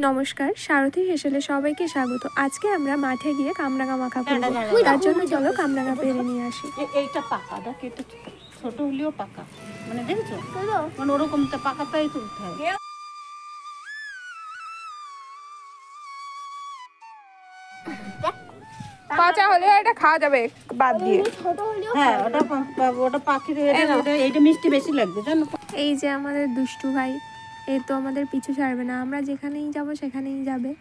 নমস্কার, সারথী হেসেলে সবাইকে স্বাগত। আজকে আমরা মাঠে গিয়ে কামরাঙা মাখা করব। তার জন্য চলো কামরাঙা পেরে নিয়ে আসি। এইটা পাকা, দেখ এটা ছোট হলেও পাকা, মানে দেখছো মানে ওরকম পাকাটাই তুলতে হয়। কাঁচা হলেও এটা খাওয়া যাবে বাদ দিয়ে। হ্যাঁ, ওটা পাখির এইটা মিষ্টি বেশি লাগবে জানো। এই যে আমাদের দুষ্টু ভাই, এ তো আমাদের পিছু ছাড়বে না, আমরা যেখানেই যাব সেখানেই যাবে।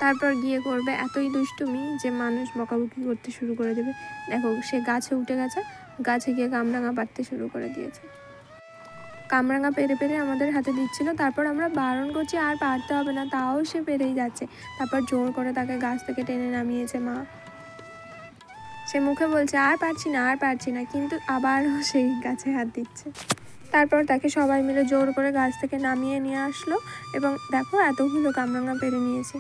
তারপর গিয়ে করবে এতই দুষ্টুমি যে মানুষ বকাবকি করতে শুরু করে দেবে। দেখো, সে গাছে উঠে গেছে, গাছে গিয়ে কামরাঙা পাড়তে শুরু করে দিয়েছে। কামরাঙা পেরে পেরে আমাদের হাতে দিচ্ছিল, তারপর আমরা বারণ করছি আর পারতে হবে না, তাও সে পেরেই যাচ্ছে। তারপর জোর করে তাকে গাছ থেকে টেনে নামিয়েছে মা। সে মুখে বলছে আর পারছি না আর পারছি না, কিন্তু আবারও সেই গাছে হাত দিচ্ছে। তারপর তাকে সবাই মিলে জোর করে গাছ থেকে নামিয়ে নিয়ে আসলো এবং দেখো এতগুলো কামরাঙা পেরে নিয়েছি।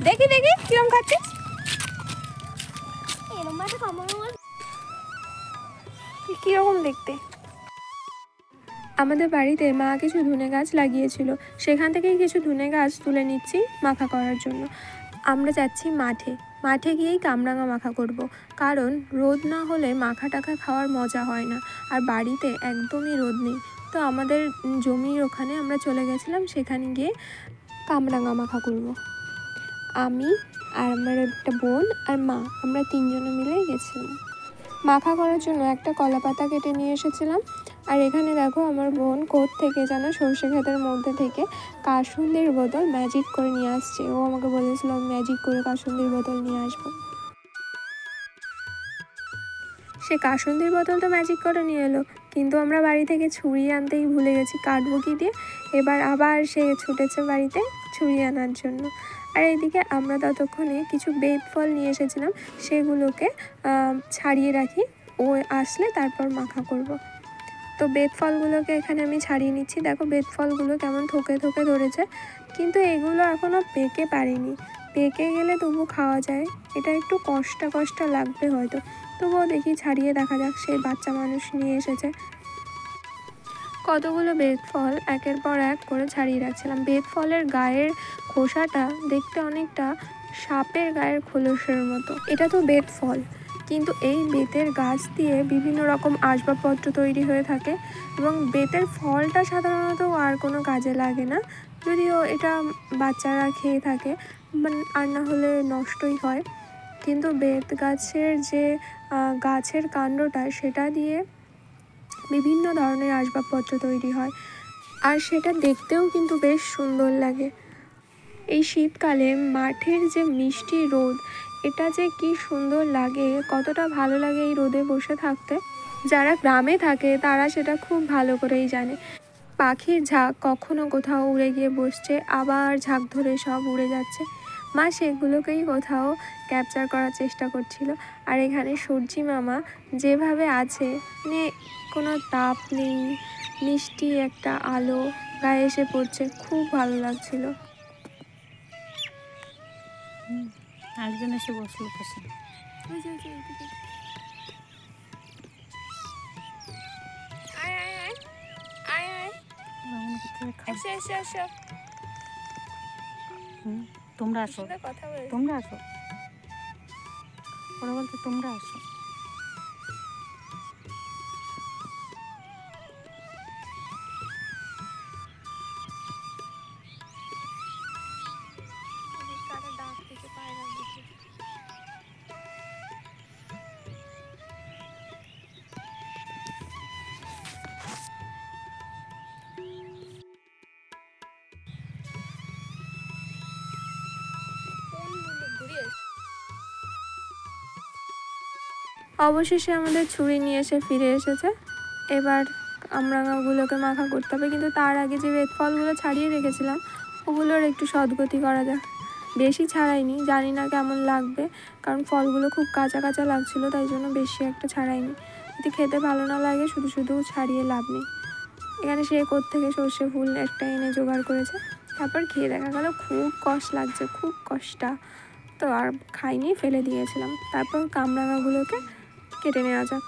দেখি দেখি কিরম খাচ্ছিস, কিরকম দেখতে। আমাদের বাড়িতে মা কিছু ধনে গাছ লাগিয়েছিল, সেখান থেকেই কিছু ধনে গাছ তুলে নিচ্ছি মাখা করার জন্য। আমরা যাচ্ছি মাঠে, মাঠে গিয়েই কামরাঙা মাখা করব। কারণ রোদ না হলে মাখা টাখা খাওয়ার মজা হয় না, আর বাড়িতে একদমই রোদ নেই। তো আমাদের জমির ওখানে আমরা চলে গেছিলাম, সেখানে গিয়ে কামরাঙা মাখা করব। আমি আর আমার একটা বোন আর মা, আমরা তিনজনে মিলেই গেছিলাম। মাখা করার জন্য একটা কলা পাতা কেটে নিয়ে এসেছিলাম। আর এখানে দেখো আমার বোন কোথ থেকে যেন সর্ষে ক্ষেতের মধ্যে থেকে কাসুন্দির বোতল ম্যাজিক করে নিয়ে আসছে। ও আমাকে বলেছিল আমি ম্যাজিক করে কাসুন্দির বোতল নিয়ে আসবো। সে কাসুন্দির বোতল তো ম্যাজিক করে নিয়ে এলো, কিন্তু আমরা বাড়ি থেকে ছুরি আনতেই ভুলে গেছি, কাটবো কি দিয়ে। এবার আবার সে ছুটেছে বাড়িতে ছুরি আনার জন্য। আর এইদিকে আমরা ততক্ষণে কিছু বেত ফল নিয়ে এসেছিলাম, সেগুলোকে ছাড়িয়ে রাখি, ও আসলে তারপর মাখা করব। তো বেত ফলগুলোকে এখানে আমি ছাড়িয়ে নিচ্ছি। দেখো বেত ফলগুলো কেমন থোকে থোকে ধরেছে, কিন্তু এগুলো এখনও পেকে পারিনি। পেকে গেলে তবু খাওয়া যায়, এটা একটু কষ্টা কষ্টা লাগবে হয়তো, তবুও দেখি ছাড়িয়ে দেখা যাক। সেই বাচ্চা মানুষ নিয়ে এসেছে। কতগুলো বেত ফল একের পর এক করে ছাড়িয়ে রাখছিলাম। বেত ফলের গায়ের খোসাটা দেখতে অনেকটা সাপের গায়ের খোলসের মতো। এটা তো বেত ফল, কিন্তু এই বেতের গাছ দিয়ে বিভিন্ন রকম আসবাবপত্র তৈরি হয়ে থাকে, এবং বেতের ফলটা সাধারণত আর কোনো কাজে লাগে না, যদিও এটা বাচ্চারা খেয়ে থাকে আর না হলে নষ্টই হয়। কিন্তু বেত গাছের যে গাছের কাণ্ডটা, সেটা দিয়ে বিভিন্ন ধরনের আসবাবপত্র তৈরি হয়, আর সেটা দেখতেও কিন্তু বেশ সুন্দর লাগে। এই শীতকালে মাঠের যে মিষ্টি রোদ, এটা যে কি সুন্দর লাগে, কতটা ভালো লাগে এই রোদে বসে থাকতে। যারা গ্রামে থাকে তারা সেটা খুব ভালো করেই জানে। পাখির ঝাঁক কখনো কোথাও উড়ে গিয়ে বসছে, আবার ঝাঁক ধরে সব উড়ে যাচ্ছে। মা সেগুলোকেই কোথাও ক্যাপচার করার চেষ্টা করছিল। আর এখানে সূর্যি মামা যেভাবে আছে, মানে কোনো তাপ নেই, মিষ্টি একটা আলো গায়ে এসে পড়ছে, খুব ভালো লাগছিল। একজন এসে বসলো পাশে। তোমরা আসো, তোমরা আসো, ওরা বলতে তোমরা আসো। অবশেষে আমাদের ছুরি নিয়ে এসে ফিরে এসেছে। এবার কামরাঙাগুলোকে মাখা করতে হবে, কিন্তু তার আগে যে বেত ফলগুলো ছাড়িয়ে রেখেছিলাম ওগুলোর একটু সদ্গতি করা যাক। বেশি ছাড়াইনি, জানি না কেমন লাগবে, কারণ ফলগুলো খুব কাঁচা কাঁচা লাগছিলো, তাই জন্য বেশি একটা ছাড়াইনি। যদি খেতে ভালো না লাগে শুধু শুধু ছাড়িয়ে লাভ নেই। এখানে সে থেকে সর্ষে ফুল একটা এনে জোগাড় করেছে, তারপর খেয়ে দেখা গেল খুব কষ্ট লাগছে, খুব কষ্টা। তো আর খাইনি, ফেলে দিয়েছিলাম। তারপর কামরাঙাগুলোকে কেটে নেওয়া যাক।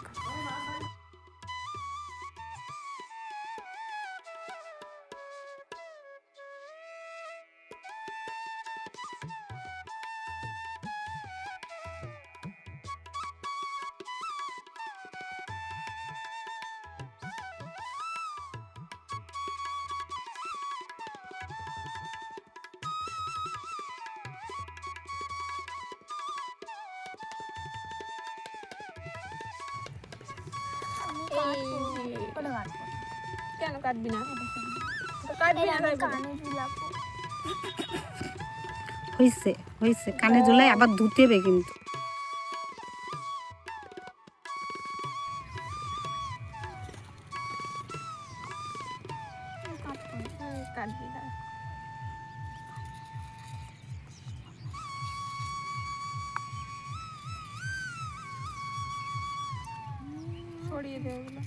কেন কাটবি না? কাটবি না হয়েছে হয়েছে, কানে ঝুলাই আবার ধুতে হবে কিন্তু। কাটবি না। ছড়িয়ে দে ওগুলো।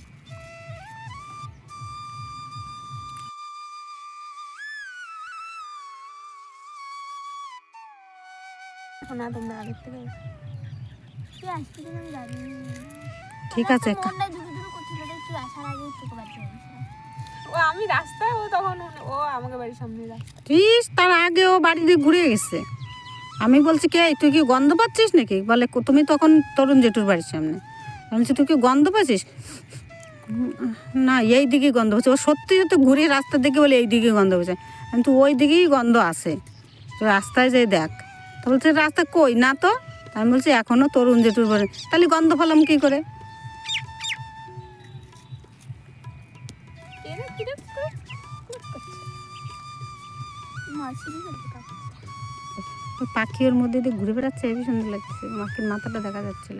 এখন আর তোমরা আগের থেকে ঠিক আছে, ও আমি রাস্তায়, ও তখন ও আমাকে বাড়ির সামনে রাস্তা। ঠিক তার আগে ও বাড়ি দিয়ে ঘুরে গেছে। আমি বলছি কে তুই কি গন্ধ পাচ্ছিস নাকি? বলে তুমি তখন তরুণ জেঠুর বাড়ির সামনে। আমি বলছি তুই কি গন্ধ পাচ্ছিস? না এই দিকেই গন্ধ পাচ্ছে। ও সত্যি সত্যি ঘুরে রাস্তা দেখে বলে এই দিকেই গন্ধ পাচ্ছে। কিন্তু ওই দিকেই গন্ধ আসে, তো রাস্তায় যেয়ে দেখ। তো বলছে রাস্তা কই না তো। আমি বলছি এখনও তরুণ জেঠুর বাড়ি। তাহলে গন্ধ পেলাম কী করে? পাখি ওর মধ্যে দিয়ে ঘুরে বেড়াচ্ছে, হেবি সুন্দর লাগছে। মাখির মাথাটা দেখা যাচ্ছিল।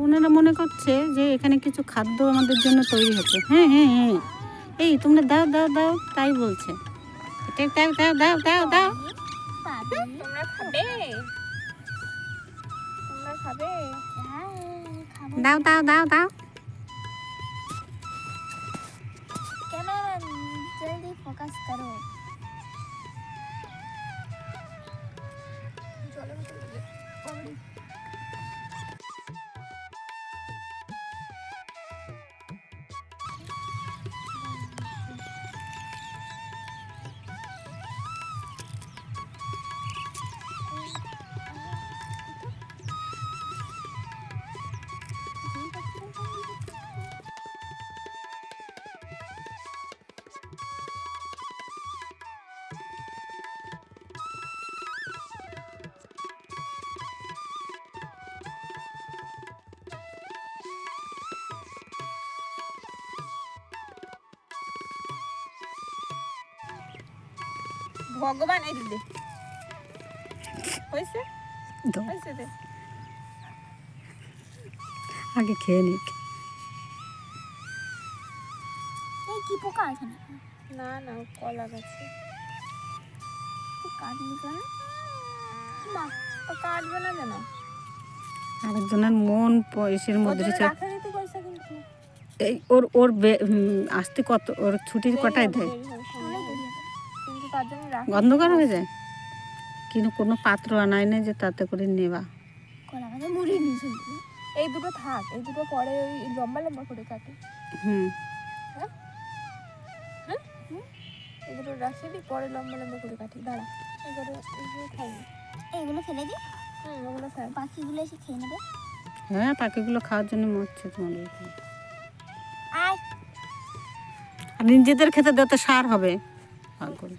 ওনারা মনে করছে যে এখানে কিছু খাদ্য আমাদের জন্য তৈরি হচ্ছে। হ্যাঁ হ্যাঁ হ্যাঁ, এই তোমরা দাও দাও দাও তাই বলছে। এটা দাও দাও দাও দাও দাও। তোমরা খাবে? তোমরা খাবে? দাও দাও দাও দাও। जल्दी फोकस करो। ভগবান এই দিদি হয়েছে হয়েছে দে আগে খেয়ে নিক। এই কি পোকা আছে না না কলা গাছে কাটলি কেন? মা তো কাটবে না কেন? আরেকজনের মন পয়সের মধ্যে রাখা দিতে কইছে কিন্তু এই ওর আসতে কত ওর ছুটির কটায় দেয়? কিন্তু তার জন্য গন্ধ করা হয়ে যায়। কিন্তু কোনো পাত্র আনাই নেই যে তাতে করে নেবা। কলা গাছে মুড়ি নিয়েছিল। এই দুটো থাক, এই দুটো পরে ওই লম্বা লম্বা করে কাটি। হ্যাঁ হ্যাঁ এই দুটো রাখি দি, পরে লম্বা লম্বা করে কাটি। দাঁড়া এগুলো খাই, এগুলো ফেলে দিই। ওগুলো খাই। পাখিগুলো এসে খেয়ে নেবে। হ্যাঁ পাখিগুলো খাওয়ার জন্য মরছে তোমাদের। আয় আর নিজেদের খেতে দেওয়াতে সার হবে। পাগল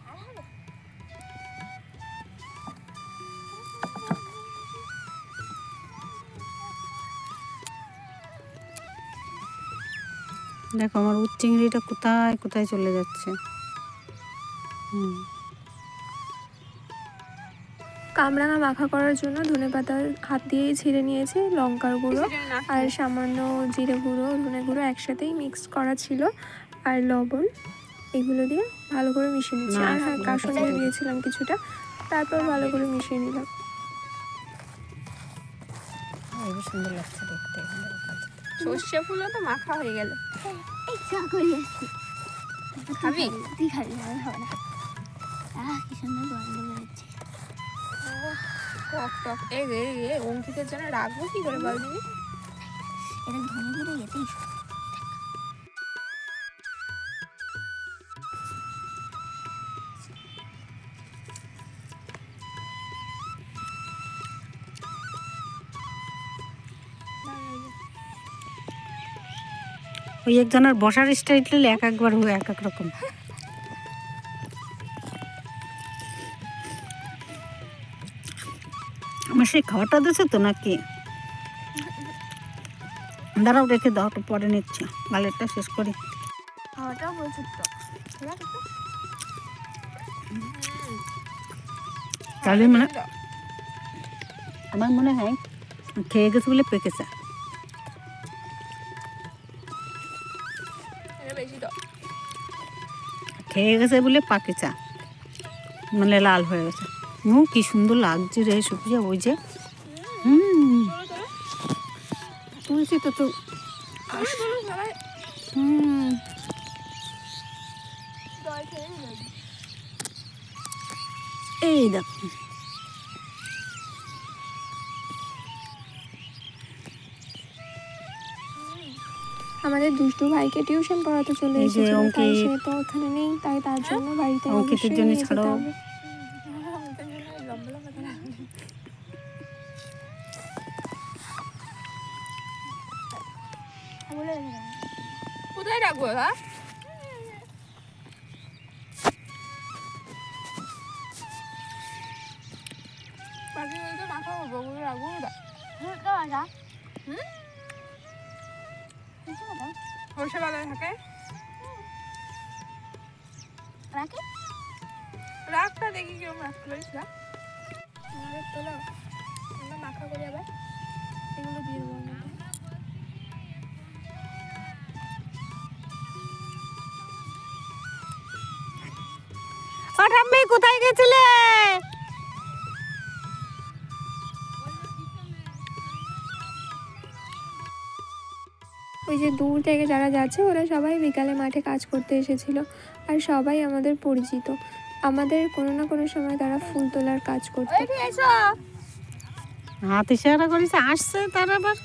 দেখো আমার উট চিংড়িটা কোথায় কোথায় চলে যাচ্ছে। কামরাঙা মাখা করার জন্য ধনেপাতা হাত দিয়েই ছিঁড়ে নিয়েছি, লঙ্কার গুঁড়ো আর সামান্য জিরে গুঁড়ো, ধনে গুঁড়ো একসাথেই মিক্স করা ছিল, আর লবণ, এগুলো দিয়ে ভালো করে মিশিয়ে নিচ্ছি। আর হ্যাঁ কাসুন্দি দিয়েছিলাম কিছুটা, তারপর ভালো করে মিশিয়ে নিলাম। সুন্দর লাগছে দেখতে। সর্ষে ফুলও তো মাখা হয়ে গেল। এই চা করি আসছি। খাবি? তুই খাবি না, হবে না। কি সুন্দর গন্ধ বেরোচ্ছে। টক টক এই রে রে অঙ্কিতের জন্য রাখবো কি করে বল দিদি? এটা ধনে ধরে যেতেই ওই একজনের বসার স্টাইল এক একবার হয় এক এক রকম। আমার সেই খাওয়াটা দিয়েছে তো নাকি? দাঁড়াও রেখে দাও, একটু পরে নিচ্ছি, গালেরটা শেষ করি। খাওয়াটাও প্রচুর টক। তাহলে মানে আমার মনে হয় খেয়ে গেছে বলে পেকেছে। বেশি টক। খেয়ে গেছে বলে পাকেচা, মানে লাল হয়ে গেছে। কি সুন্দর লাগছে রে সুপ্রিয়া, ওই যে তুলছি তো তো এই দেখো আমাদের দুষ্টু ভাইকে টিউশন পড়াতে চলে এই যে এসেছিল, তাই অঙ্কিত। সে তো ওখানে নেই, তাই তার জন্য বাড়িতে অঙ্কিতের অবশ্যই জন্য নিয়ে যেতে ছাড়ো। হবে। কোথায় রাখবো হ্যাঁ? পাখি বলতে মাথা বগুলো রাখবো না। সরষে বাজারে থাকে রাখে রাখটা দেখি কিরকম রাখতে পারিস না আমাদের তোলো আমরা মাখা করি আবার এগুলো দিয়ে দেবো আমি। ও ঠাম্মি কোথায় গেছিলে? ওই যে দূর থেকে যারা যাচ্ছে ওরা সবাই বিকালে মাঠে কাজ করতে এসেছিল, আর সবাই আমাদের পরিচিত। আমাদের কোনো না কোনো সময় তারা ফুল তোলার কাজ করতো। হাত ইশারা করেছে, আসছে তার আবার।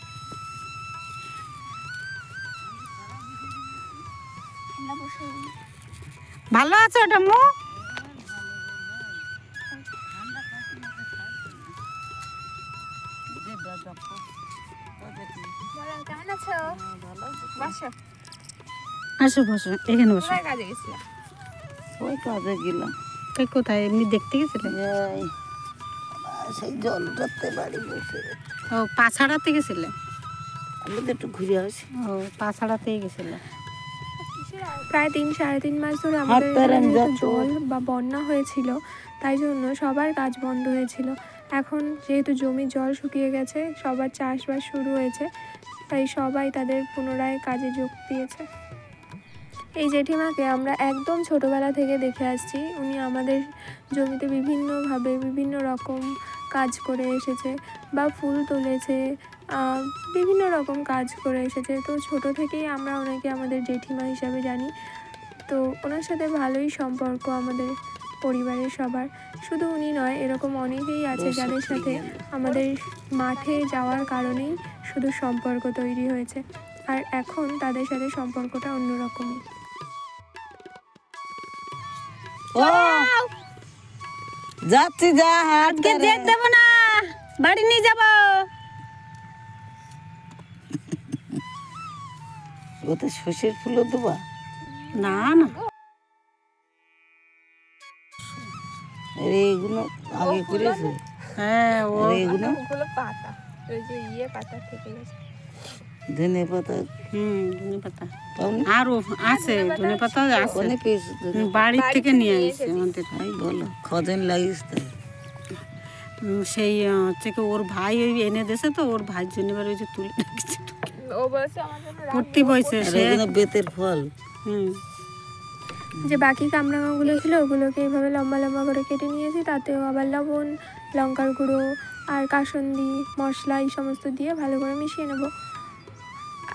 আমরা বসে ভালো আছো ঠাম্মু? কেমন আছো? বসো। আসো বসো, এখানে বসো। কোথায় কাজে গেছিলাম? ওই কাজে গেলাম, তুই কোথায় এমনি দেখতে গেছিলে? এই সেই জলটাতে বাড়ি বসে ও পাছাড়াতে গেছিলে? আমি তো একটু ঘুরে আসি। ও পাছাড়াতেই গেছিলে। প্রায় 3-3.5 মাস ধরে আমাদের প্যারেন এখানে যেহেতু যাচ্ছ। জল বা বন্যা হয়েছিল, তাই জন্য সবার কাজ বন্ধ হয়েছিল। এখন যেহেতু জমির জল শুকিয়ে গেছে, সবার চাষবাস শুরু হয়েছে, তাই সবাই তাদের পুনরায় কাজে যোগ দিয়েছে। এই জেঠিমাকে আমরা একদম ছোটোবেলা থেকে দেখে আসছি। উনি আমাদের জমিতে বিভিন্নভাবে বিভিন্ন রকম কাজ করে এসেছে, বা ফুল তুলেছে, বিভিন্ন রকম কাজ করে এসেছে। তো ছোট থেকেই আমরা ওনাকে আমাদের জেঠিমা হিসাবে জানি। তো ওনার সাথে ভালোই সম্পর্ক আমাদের পরিবারের সবার। শুধু উনি নয়, এরকম অনেকেই আছে যাদের সাথে আমাদের মাঠে যাওয়ার কারণেই শুধু সম্পর্ক তৈরি হয়েছে, আর এখন তাদের সাথে সম্পর্কটা অন্যরকমই। ও যাচ্ছি, যা হাত আজকে যেতে দেবো না, বাড়ি নিয়ে যাবো। ওতে শস্যের ফুলও দেবা? না না, আরে এগুলো আগে করেছে, হ্যাঁ ও আর এগুলো ওগুলো পাতা, ওই যে পাতা থেকে গেছে। ধনে পাতা ধনে পাতা পাওনি? আরও আছে, ধনে পাতা আছে, কোনে পেয়েছো ধনে? বাড়ির থেকে নিয়ে আসছে আমাদের। তাই বলো, কদিন লাগিস তো? সেই হচ্ছে কি ওর ভাই ওই এনে দিয়েছে, তো ওর ভাইয়ের জন্য এবার ওই যে তুলে রেখেছে, ও বলছে আমার জন্য কুর্তি বইছে আর সে। এগুলো বেতের ফল। যে বাকি কামরাঙাগুলো ছিল ওগুলোকে এইভাবে লম্বা লম্বা করে কেটে নিয়েছি, তাতেও আবার লবণ, লঙ্কার গুঁড়ো আর কাসুন্দি মশলা এই সমস্ত দিয়ে ভালো করে মিশিয়ে নেব।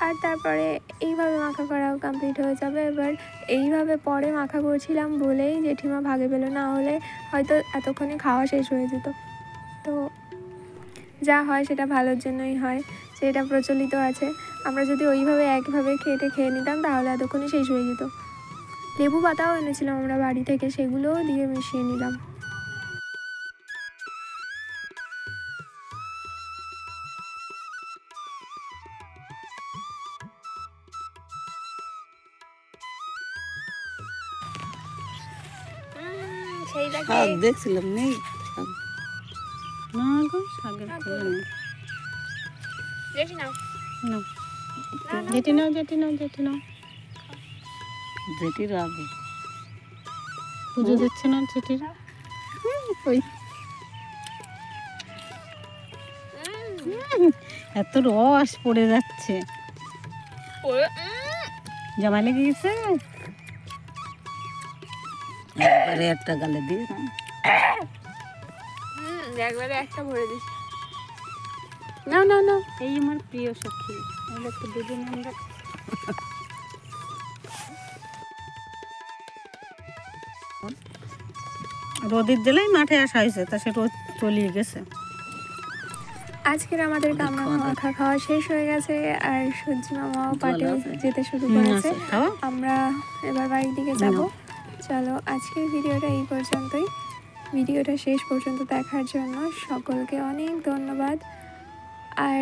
আর তারপরে এইভাবে মাখা করাও কমপ্লিট হয়ে যাবে। এবার এইভাবে পরে মাখা করছিলাম বলেই জেঠিমা ভাগে পেলো, না হলে হয়তো এতক্ষণে খাওয়া শেষ হয়ে যেত। তো যা হয় সেটা ভালোর জন্যই হয়, সেটা প্রচলিত আছে। আমরা যদি ওইভাবে একভাবে খেয়ে নিতাম তাহলে এতক্ষণে শেষ হয়ে যেত। লেবু পাতাও এনেছিলাম আমরা বাড়ি থেকে, সেগুলোও দিয়ে মিশিয়ে নিলাম। শাক দেখছিলাম নেই শাক। না গো শাকের খোলা নেই। না যেটি নাও যেটির আগে পুজো দিচ্ছে না যেটির ওই এত রস পড়ে যাচ্ছে, জামাই লেগে গেছে। একবারে একটা গালে দিয়ে না একবারে একটা ভরে দিস। না এই আমার প্রিয় সখী, আমরা তো দুদিন আমরা রোদের জেলায় মাঠে আসা হয়েছে, তা সে রোদ চলিয়ে গেছে। আজকের আমাদের কামনা মাখা খাওয়া শেষ হয়ে গেছে, আর সূর্য মামাও পাটে যেতে শুরু করেছে। আমরা এবার বাড়ির দিকে যাব। চলো আজকের ভিডিওটা এই পর্যন্তই। ভিডিওটা শেষ পর্যন্ত দেখার জন্য সকলকে অনেক ধন্যবাদ। আর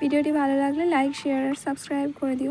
ভিডিওটি ভালো লাগলে লাইক, শেয়ার আর সাবস্ক্রাইব করে দিও।